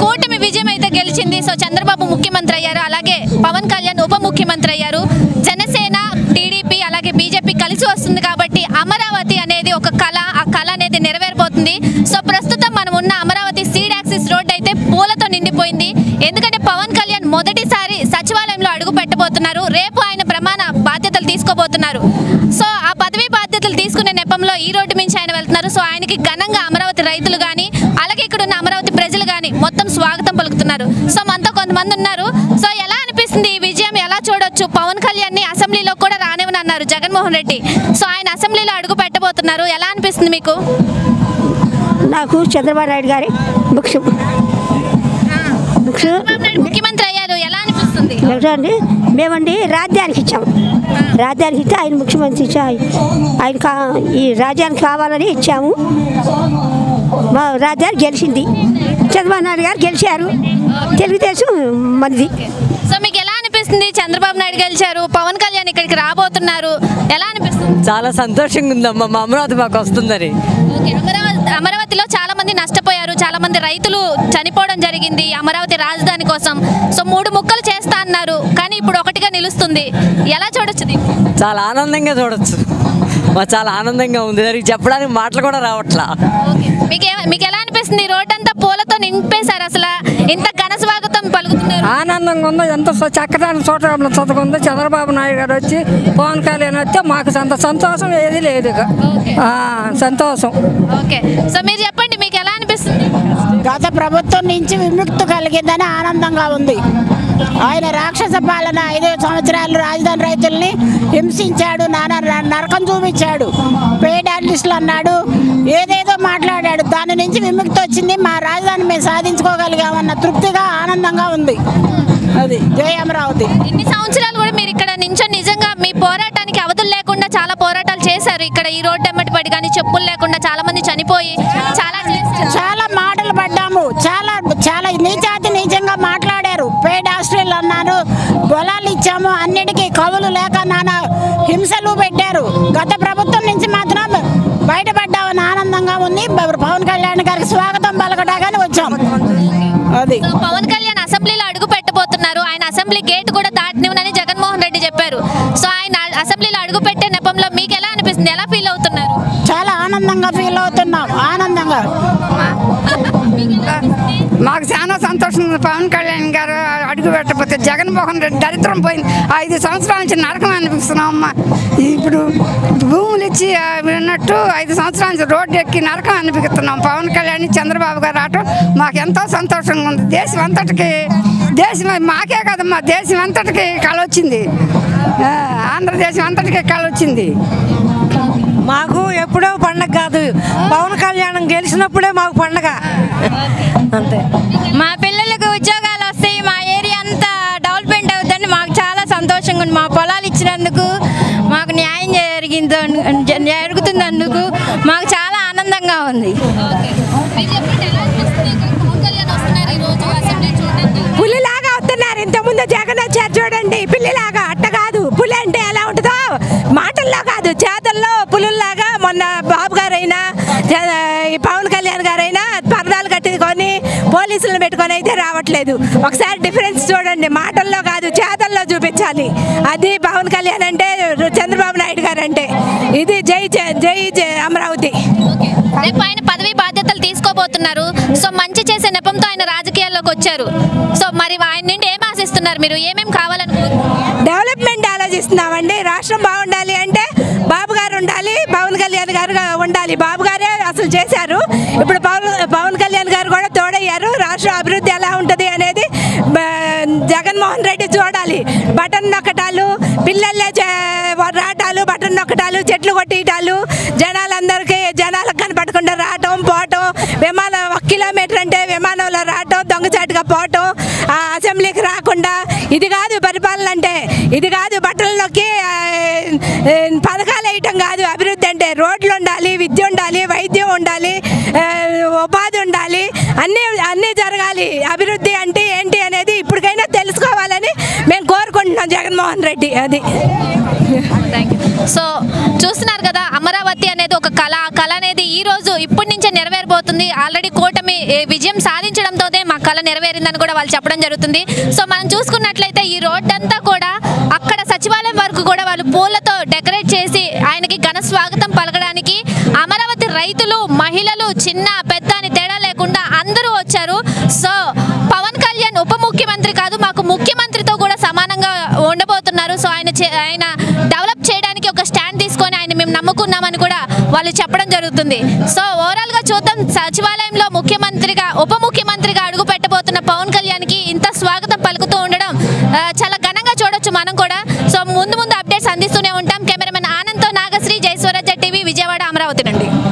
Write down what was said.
కూటమి విజయం అయితే గెలిచింది. సో చంద్రబాబు ముఖ్యమంత్రి అయ్యారు, అలాగే పవన్ కళ్యాణ్ ఉప ముఖ్యమంత్రి అయ్యారు. జనసేన, టీడీపీ అలాగే బీజేపీ కలిసి వస్తుంది కాబట్టి అమరావతి అనేది ఒక కళ, ఆ కళ అనేది నెరవేరబోతుంది. సో ప్రస్తుతం మనం ఉన్న అమరావతి సీడ్ యాక్సిస్ రోడ్ అయితే పూలతో నిండిపోయింది. ఎందుకంటే పవన్ కళ్యాణ్ మొదటిసారి సచివాలయంలో అడుగు పెట్టబోతున్నారు. రేపు ఆయన ప్రమాణ బాధ్యతలు తీసుకోబోతున్నారు. సో ఆ పదవి బాధ్యతలు తీసుకునే నెపంలో ఈ రోడ్డు నుంచి ఆయన వెళ్తున్నారు. సో ఆయనకి ఘనంగా అమరావతి రైతులు కానీ అలాగే ఇక్కడ ఉన్న అమరావతి ప్రజలు కానీ మొత్తం స్వాగతం పలుకుతున్నారు. సో మనతో కొంతమంది ఉన్నారు. సో ఎలా అనిపిస్తుంది ఈ విజయం, ఎలా చూడొచ్చు? పవన్ కళ్యాణ్ ని అసెంబ్లీలో కూడా రానివ్వనన్నారు జగన్మోహన్ రెడ్డి. సో ఆయన అసెంబ్లీలో అడుగు పెట్టబోతున్నారు. ఎలా అనిపిస్తుంది మీకు? నాకు చంద్రబాబు నాయుడు గారి ముఖ్యమంత్రి అయ్యారు, ఎలా అనిపిస్తుంది? అండి మేమండి రాజ్యానికి ఇచ్చాము. రాజ్యానికి ఇస్తే ఆయన ముఖ్యమంత్రి ఇచ్చా ఆయన ఈ రాజ్యానికి కావాలని ఇచ్చాము. మా రాజ్యానికి గెలిచింది, చంద్రబాబు నాయుడు గారు గెలిచారు, తెలుగుదేశం మంది. సో మీకు ఎలా అనిపిస్తుంది? చంద్రబాబు నాయుడు గెలిచారు, పవన్ కళ్యాణ్ ఇక్కడికి రాబోతున్నారు, ఎలా అనిపిస్తుంది? చాలా సంతోషంగా ఉందమ్మా, మా అమరావతి మాకు వస్తుందని. అమరావతిలో చాలా మంది నష్టపోయారు, చాలా మంది రైతులు చనిపోవడం జరిగింది అమరావతి రాజధాని కోసం. సో 3 ముక్కలు చేస్తా అన్నారు, కానీ ఇప్పుడు ఒకటిగా నిలుస్తుంది. ఎలా చూడొచ్చు? చాలా ఆనందంగా చూడొచ్చు, చాలా ఆనందంగా ఉంది. దానికి చెప్పడానికి మాటలు కూడా రావట్లా. మీకు ఎలా అనిపిస్తుంది? రోడ్ అంతా పూలతో నింపేశారు, అసలు ఇంత ఘన స్వాగతం పలుకుతున్నారు. ఆనందంగా ఉంది, ఎంత చక్కటి చోట ఉంది. చంద్రబాబు నాయుడు గారు వచ్చి పవన్ కళ్యాణ్ వస్తే మాకు అంత సంతోషం ఏది లేదు, సంతోషం. ఓకే, సో మీరు చెప్పండి, మీకు ఎలా అనిపిస్తుంది? గత ప్రభుత్వం నుంచి విముక్తి కలిగిందని ఆనందంగా ఉంది. ఆయన రాక్షస పాలన 5 సంవత్సరాలు రాజధాని రైతుల్ని హింసించాడు, నరకం చూపించాడు, పేడ్ ఆర్టిస్టులు అన్నాడు, ఏదేదో మాట్లాడాడు. దాని నుంచి విముక్తి వచ్చింది, మా రాజధాని మేము సాధించుకోగలిగామన్న తృప్తిగా ఆనందంగా ఉంది. అది జై అమరావతి. ఇన్ని సంవత్సరాలు కూడా మీరు ఇక్కడ నించొని నిజంగా మీ పోరాటానికి అవధులు లేకుండా చాలా పోరాటాలు చేశారు. ఇక్కడ ఈ రోడ్డు ఎమ్మటి పడి కానీ చెప్పులు లేకుండా చాలా మంది చనిపోయి చాలా మాటలు పడ్డాము, చాలా చాలా నీచాతి నీచంగా మాట్లాడారు. పేడ్ హాస్టల్ అన్నారు, పొలాలు ఇచ్చాము, అన్నిటికీ కవులు లేక నానా హింసలు పెట్టారు. గత ప్రభుత్వం నుంచి మాత్రం బయటపడ్డామని ఆనందంగా ఉంది. పవన్ కళ్యాణ్ గారికి స్వాగతం పలకటాగానే వచ్చాం. అది పవన్ కళ్యాణ్ అసెంబ్లీలో అడుగు పెట్టబోతున్నారు. ఆయన అసెంబ్లీ గేట్ కూడా దాటనివ్వనని జగన్మోహన్ రెడ్డి చెప్పారు. సో ఆయన అసెంబ్లీలో అడుగు పెట్టే నెపంలో మీకు ఎలా అనిపిస్తుంది? ఎలా ఫీల్ అవుతున్నారు? చాలా ఆనందంగా ఫీల్ అవుతున్నాం, ఆనందంగా. మాకు చాలా సంతోషం ఉంది. పవన్ కళ్యాణ్ గారు అడుగు పెట్టకపోతే జగన్మోహన్ రెడ్డి దరిద్రం పోయింది. 5 సంవత్సరాల నుంచి నరకం అనిపిస్తున్నాం అమ్మ. ఇప్పుడు భూములు ఇచ్చి విన్నట్టు 5 సంవత్సరాల నుంచి రోడ్డు ఎక్కి నరకం అనిపిస్తున్నాం. పవన్ కళ్యాణ్ చంద్రబాబు గారు రావటం మాకు ఎంతో సంతోషంగా ఉంది. దేశం అంతటికి, దేశం మాకే కదమ్మా, దేశం అంతటికి కళ వచ్చింది, ఆంధ్రదేశం అంతటికి కళ వచ్చింది. మాకు ఎప్పుడో పండగ కాదు, పవన్ కళ్యాణ్ గెలిచినప్పుడే మాకు పండగ అంతే. మా పిల్లలకు ఉద్యోగాలు వస్తాయి, మా ఏరియా అంతా డెవలప్మెంట్ అవుతుందని మాకు చాలా సంతోషంగా ఉంది. మా పొలాలు ఇచ్చినందుకు మాకు న్యాయం జరుగుతున్నందుకు మాకు చాలా ఆనందంగా ఉంది. పులిలాగా అవుతున్నారు. ఇంతకుముందు జగన్ వచ్చారు చూడండి, పిల్లిలాగా. అట్ట కాదు, పులి అంటే ఎలా ఉంటుందో మాటల్లో కాదు చేతల్లో పులుల్లాగా. మొన్న బాబు గారైనా పవన్ కళ్యాణ్ గారైనా పరదాలు కట్టుకొని పోలీసులను పెట్టుకొని అయితే రావట్లేదు. ఒకసారి డిఫరెన్స్ చూడండి, మాటల్లో కాదు చేతల్లో చూపించాలి. అది పవన్ కళ్యాణ్ అంటే, చంద్రబాబు నాయుడు గారు అంటే. ఇది జై జై జై అమరావతి. రేపు ఆయన పదవి బాధ్యతలు తీసుకోబోతున్నారు. సో మంచి చేసే నెపంతో ఆయన రాజకీయాల్లోకి వచ్చారు. సో మరి ఆయన నుండి ఏం ఆశిస్తున్నారు మీరు? ఏమేమి కావాలనుకుంటున్నారు? డెవలప్మెంట్ ఆలోచిస్తున్నామండి. రాష్ట్రం బాగుండాలి అంటే బాబు గారు ఉండాలి, పవన్ కళ్యాణ్ గారు ఉండాలి. బాబు గారే అసలు చేశారు, ఇప్పుడు పవన్ కళ్యాణ్ గారు కూడా తోడయ్యారు. రాష్ట్ర అభివృద్ధి ఎలా ఉంటుంది అనేది జగన్మోహన్ రెడ్డి చూడాలి. బటన్ నొక్కటాలు, పిల్లలే రాటాలు, బటన్ నొక్కటాలు, చెట్లు కొట్టిటాలు, జనాలకు కనపడకుండా రావటం పోవటం, విమానం 1 కిలోమీటర్ అంటే విమానంలో రావటం, దొంగచాటుగా పోవటం, అసెంబ్లీకి రాకుండా. ఇది కాదు పరిపాలన అంటే, ఇది కాదు బట్టలు నొక్కి పథకాలు వేయటం కాదు. అభివృద్ధి అంటే రోడ్లు ఉండాలి, విద్య ఉండాలి, వైద్యం ఉండాలి, ఉపాధి ఉండాలి, అన్నీ జరగాలి. అభివృద్ధి అంటే ఏంటి అనేది ఇప్పటికైనా తెలుసుకోవాలని మేము కోరుకుంటున్నాం జగన్మోహన్ జగన్మోహన్ రెడ్డి. అది సో చూస్తున్నారు కదా, అమరావతి అనేది ఒక కళ. ఆ కళ అనేది ఈ రోజు ఇప్పటి నుంచే నెరవేరబోతుంది. ఆల్రెడీ కూటమి విజయం సాధించడంతోనే మా కళ నెరవేరిందని కూడా వాళ్ళు చెప్పడం జరుగుతుంది. సో మనం చూసుకున్నట్లయితే ఈ రోడ్ అంతా కూడా అక్కడ సచివాలయం వరకు కూడా వాళ్ళు పూలతో డెకరేట్ చేసి ఆయనకి ఘన స్వాగతం పలకడానికి అమరావతి రైతులు, మహిళలు, చిన్న పెద్ద అని తేడా లేకుండా అందరూ వచ్చారు. సో పవన్ కళ్యాణ్ ఉప ముఖ్యమంత్రి కాదు, మాకు ముఖ్యమంత్రితో కూడా సమానంగా ఉండబోతున్నారు. సో ఆయన డెవలప్ చేయడానికి ఒక స్టాండ్ తీసుకొని ఆయన మేము నమ్ముకున్నామని కూడా వాళ్ళు చెప్పడం జరుగుతుంది. సో ఓవరాల్ గా చూద్దాం, సచివాలయంలో ముఖ్యమంత్రిగా ఉప ముఖ్యమంత్రిగా అడుగు పెట్టబోతున్న పవన్ కళ్యాణ్కి ఇంత స్వాగతం పలుకుతూ ఉండడం చాలా ఘనంగా చూడొచ్చు మనం కూడా. సో ముందు అప్డేట్స్ అందిస్తూనే